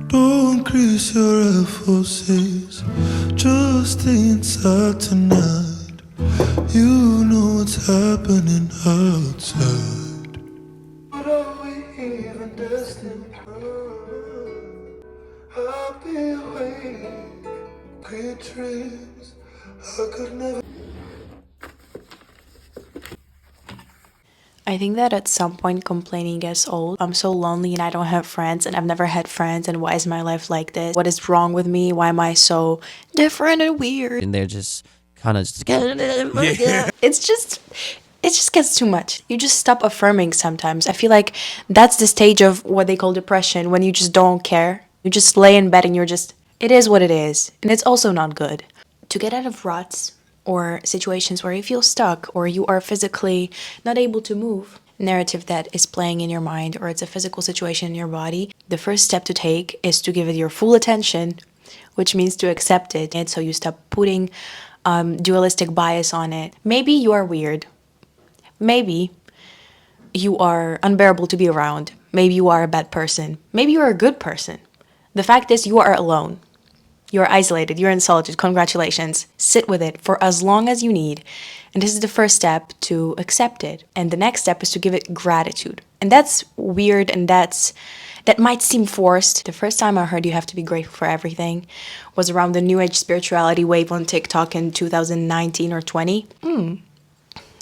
Don't increase your emphasis, just stay inside tonight. You know what's happening outside. What are we even destined for? I'll be awake, great dreams, I could never. I think that at some point complaining gets old. I'm so lonely and I don't have friends and I've never had friends and why is my life like this? What is wrong with me? Why am I so different and weird? And they're just kind of It just gets too much. You just stop affirming sometimes. I feel like that's the stage of what they call depression, when you just don't care. You just lay in bed and you're just, it is what it is. And it's also not good. To get out of ruts or situations where you feel stuck or you are physically not able to move, narrative that is playing in your mind or it's a physical situation in your body, the first step to take is to give it your full attention, which means to accept it. And so you stop putting dualistic bias on it. Maybe you are weird. Maybe you are unbearable to be around. Maybe you are a bad person. Maybe you are a good person. The fact is you are alone. You're isolated. You're in solitude. Congratulations. Sit with it for as long as you need. And this is the first step to accept it. And the next step is to give it gratitude. And that's weird and that might seem forced. The first time I heard you have to be grateful for everything was around the New Age spirituality wave on TikTok in 2019 or 20.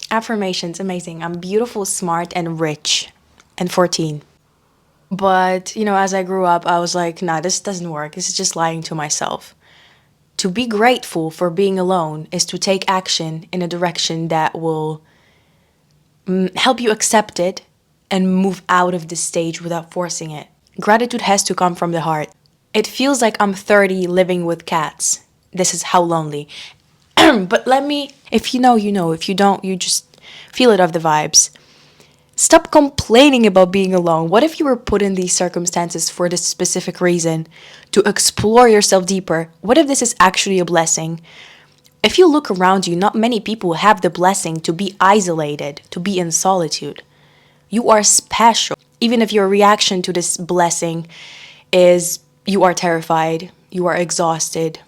Affirmations, amazing. I'm beautiful, smart, and rich. And 14. But, as I grew up, I was like, nah, this doesn't work. This is just lying to myself. To be grateful for being alone is to take action in a direction that will help you accept it and move out of this stage without forcing it. Gratitude has to come from the heart. It feels like I'm 30 living with cats. This is how lonely. But if you know, you know. If you don't, you just feel it of the vibes. Stop complaining about being alone. What if you were put in these circumstances for this specific reason? To explore yourself deeper. What if this is actually a blessing? If you look around you, not many people have the blessing to be isolated, to be in solitude. You are special. Even if your reaction to this blessing is you are terrified, you are exhausted,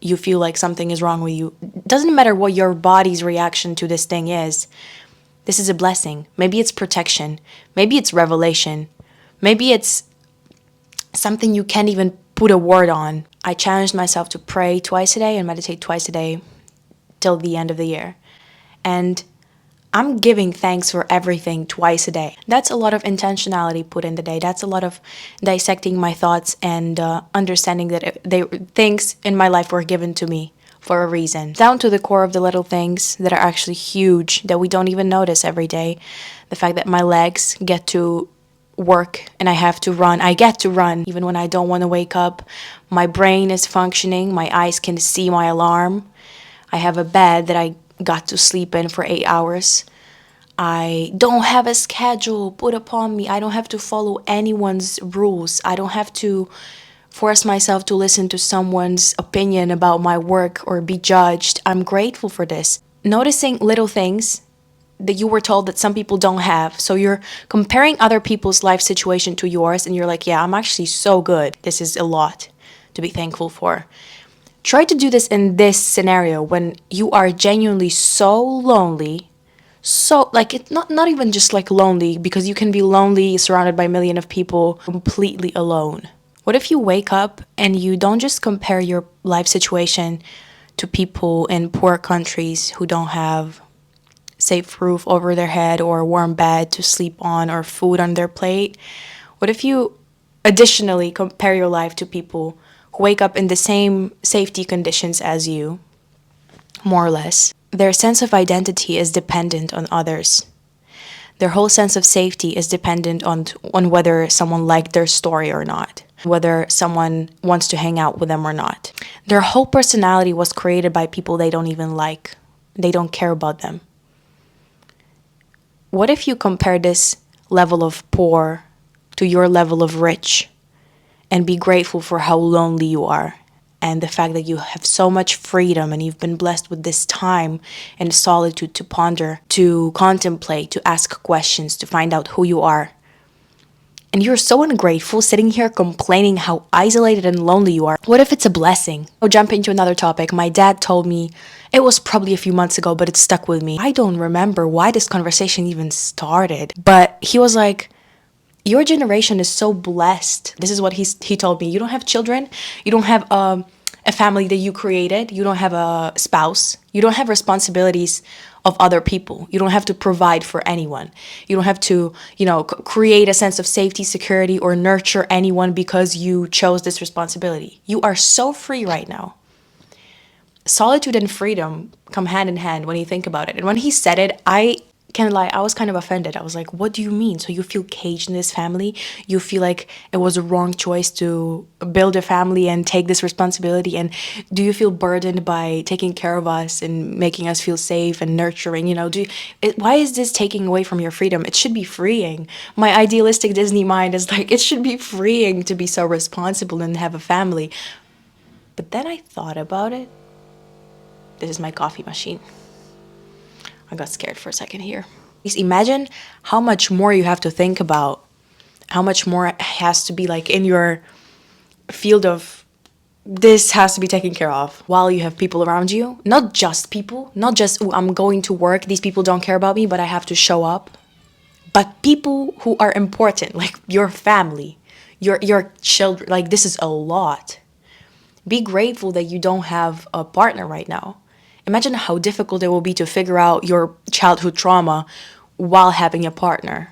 you feel like something is wrong with you. Doesn't matter what your body's reaction to this thing is. This is a blessing. Maybe it's protection. Maybe it's revelation. Maybe it's something you can't even put a word on. I challenged myself to pray twice a day and meditate twice a day till the end of the year. And I'm giving thanks for everything twice a day. That's a lot of intentionality put in the day. That's a lot of dissecting my thoughts and understanding that things in my life were given to me for a reason. Down to the core of the little things that are actually huge that we don't even notice every day. The fact that my legs get to work and I have to run. I get to run even when I don't want to wake up. My brain is functioning. My eyes can see my alarm. I have a bed that I got to sleep in for 8 hours. I don't have a schedule put upon me. I don't have to follow anyone's rules. I don't have to force myself to listen to someone's opinion about my work or be judged. I'm grateful for this. Noticing little things that you were told that some people don't have. So you're comparing other people's life situation to yours and you're like, yeah, I'm actually so good. This is a lot to be thankful for. Try to do this in this scenario when you are genuinely so lonely. So like it's not even just like lonely, because you can be lonely surrounded by a million of people completely alone. What if you wake up and you don't just compare your life situation to people in poor countries who don't have safe roof over their head or a warm bed to sleep on or food on their plate? What if you additionally compare your life to people who wake up in the same safety conditions as you, more or less? Their sense of identity is dependent on others. Their whole sense of safety is dependent on whether someone liked their story or not, whether someone wants to hang out with them or not. Their whole personality was created by people they don't even like. They don't care about them. What if you compare this level of poor to your level of rich and be grateful for how lonely you are. And the fact that you have so much freedom and you've been blessed with this time and solitude to ponder, to contemplate, to ask questions, to find out who you are. And you're so ungrateful sitting here complaining how isolated and lonely you are. What if it's a blessing? I'll jump into another topic. My dad told me, it was probably a few months ago, but it stuck with me. I don't remember why this conversation even started, but he was like, your generation is so blessed. This is what he told me. You don't have children. You don't have a family that you created. You don't have a spouse. You don't have responsibilities of other people. You don't have to provide for anyone. You don't have to, create a sense of safety, security, or nurture anyone because you chose this responsibility. You are so free right now. Solitude and freedom come hand in hand when you think about it. And when he said it, I can't lie, I was kind of offended. I was like, what do you mean? So you feel caged in this family? You feel like it was a wrong choice to build a family and take this responsibility? And do you feel burdened by taking care of us and making us feel safe and nurturing? Why is this taking away from your freedom? It should be freeing. My idealistic Disney mind is like, it should be freeing to be so responsible and have a family. But then I thought about it. This is my coffee machine. I got scared for a second here. Please imagine how much more you have to think about, how much more has to be like in your field of this has to be taken care of while you have people around you. Not just people, not just, oh, I'm going to work, these people don't care about me, but I have to show up. But people who are important, like your family, your children, like this is a lot. Be grateful that you don't have a partner right now. Imagine how difficult it will be to figure out your childhood trauma while having a partner,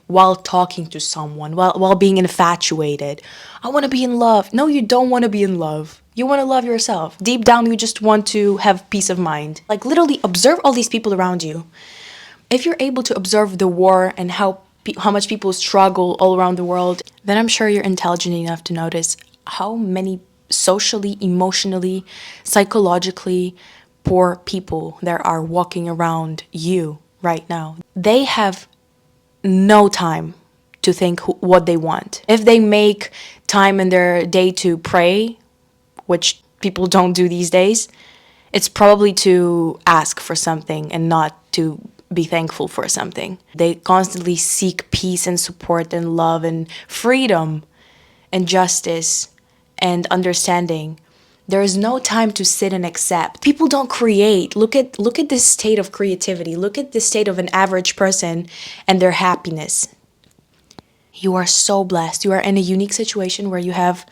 while talking to someone, while being infatuated. I want to be in love. No, you don't want to be in love. You want to love yourself. Deep down, you just want to have peace of mind. Like literally observe all these people around you. If you're able to observe the war and how much people struggle all around the world, then I'm sure you're intelligent enough to notice how many socially, emotionally, psychologically poor people there are walking around you right now. They have no time to think what they want. If they make time in their day to pray, which people don't do these days, it's probably to ask for something and not to be thankful for something. They constantly seek peace and support and love and freedom and justice and understanding. There is no time to sit and accept. People don't create. Look at this state of creativity. Look at the state of an average person and their happiness. You are so blessed. You are in a unique situation where you have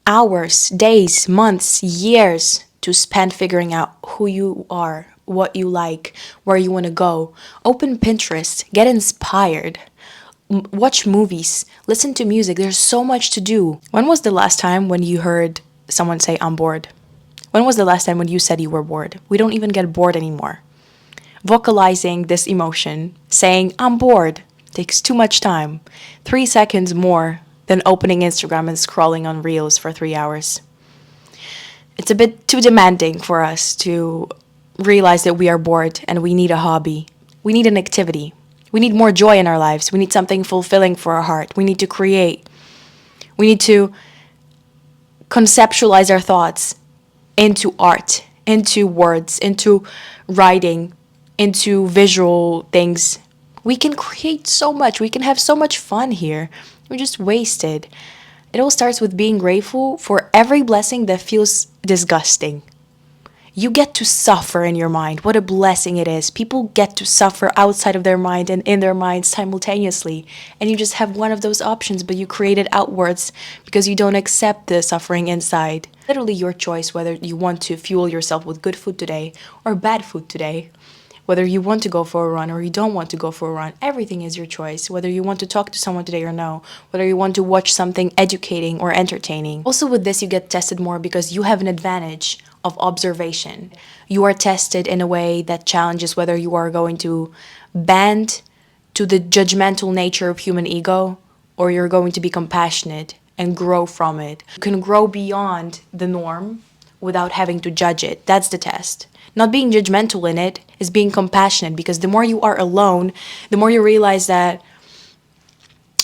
hours, days, months, years to spend figuring out who you are, what you like, where you want to go. Open Pinterest, get inspired. Watch movies, listen to music. There's so much to do. When was the last time when you heard someone say, I'm bored? When was the last time when you said you were bored? We don't even get bored anymore. Vocalizing this emotion, saying, I'm bored, takes too much time. 3 seconds more than opening Instagram and scrolling on Reels for 3 hours. It's a bit too demanding for us to realize that we are bored and we need a hobby. We need an activity. We need more joy in our lives. We need something fulfilling for our heart. We need to create. We need to conceptualize our thoughts into art, into words, into writing, into visual things. We can create so much. We can have so much fun here. We're just wasted. It all starts with being grateful for every blessing that feels disgusting. You get to suffer in your mind. What a blessing it is. People get to suffer outside of their mind and in their minds simultaneously. And you just have one of those options, but you create it outwards because you don't accept the suffering inside. Literally your choice whether you want to fuel yourself with good food today or bad food today. Whether you want to go for a run or you don't want to go for a run. Everything is your choice. Whether you want to talk to someone today or no. Whether you want to watch something educating or entertaining. Also with this, you get tested more because you have an advantage of observation. You are tested in a way that challenges whether you are going to bend to the judgmental nature of human ego or you're going to be compassionate and grow from it. You can grow beyond the norm without having to judge it. That's the test. Not being judgmental in it is being compassionate, because the more you are alone, the more you realize that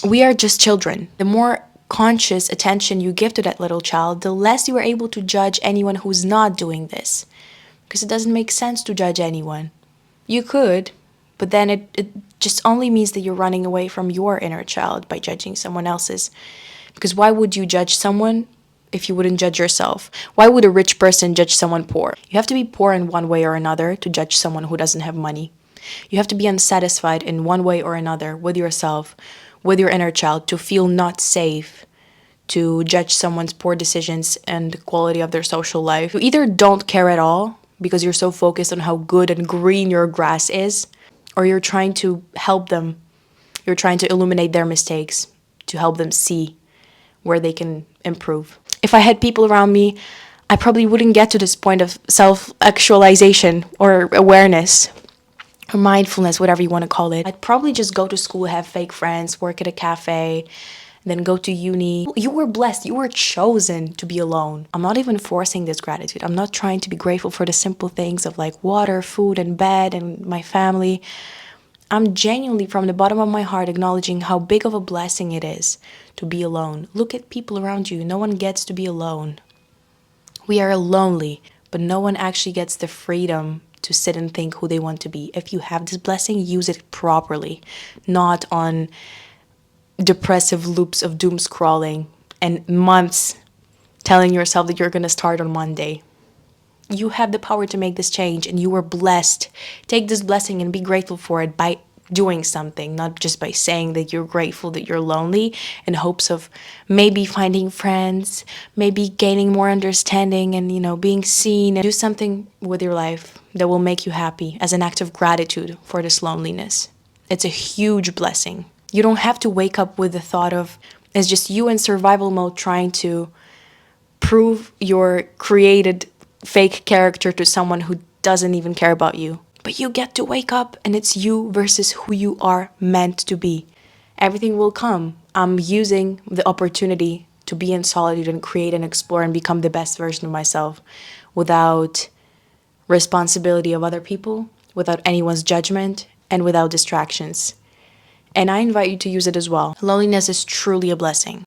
we are just children. The more conscious attention you give to that little child, the less you are able to judge anyone who's not doing this. Because it doesn't make sense to judge anyone. You could, but then it just only means that you're running away from your inner child by judging someone else's. Because why would you judge someone if you wouldn't judge yourself? Why would a rich person judge someone poor? You have to be poor in one way or another to judge someone who doesn't have money. You have to be unsatisfied in one way or another with yourself, with your inner child, to feel not safe, to judge someone's poor decisions and the quality of their social life. You either don't care at all because you're so focused on how good and green your grass is, or you're trying to help them. You're trying to illuminate their mistakes, to help them see where they can improve. If I had people around me, I probably wouldn't get to this point of self-actualization or awareness or mindfulness, whatever you want to call it. I'd probably just go to school, have fake friends, work at a cafe, then go to uni. You were blessed. You were chosen to be alone. I'm not even forcing this gratitude. I'm not trying to be grateful for the simple things of like water, food, and bed, and my family. I'm genuinely, from the bottom of my heart, acknowledging how big of a blessing it is to be alone. Look at people around you. No one gets to be alone. We are lonely, but no one actually gets the freedom to sit and think who they want to be. If you have this blessing, use it properly, not on depressive loops of doom scrolling and months telling yourself that you're going to start on Monday. You have the power to make this change, and you are blessed. Take this blessing and be grateful for it by doing something, not just by saying that you're grateful that you're lonely in hopes of maybe finding friends, maybe gaining more understanding and, being seen. Do something with your life that will make you happy as an act of gratitude for this loneliness. It's a huge blessing. You don't have to wake up with the thought of it's just you in survival mode trying to prove your created fake character to someone who doesn't even care about you. But you get to wake up and it's you versus who you are meant to be. Everything will come. I'm using the opportunity to be in solitude and create and explore and become the best version of myself without responsibility of other people, without anyone's judgment, and without distractions. And I invite you to use it as well. Loneliness is truly a blessing.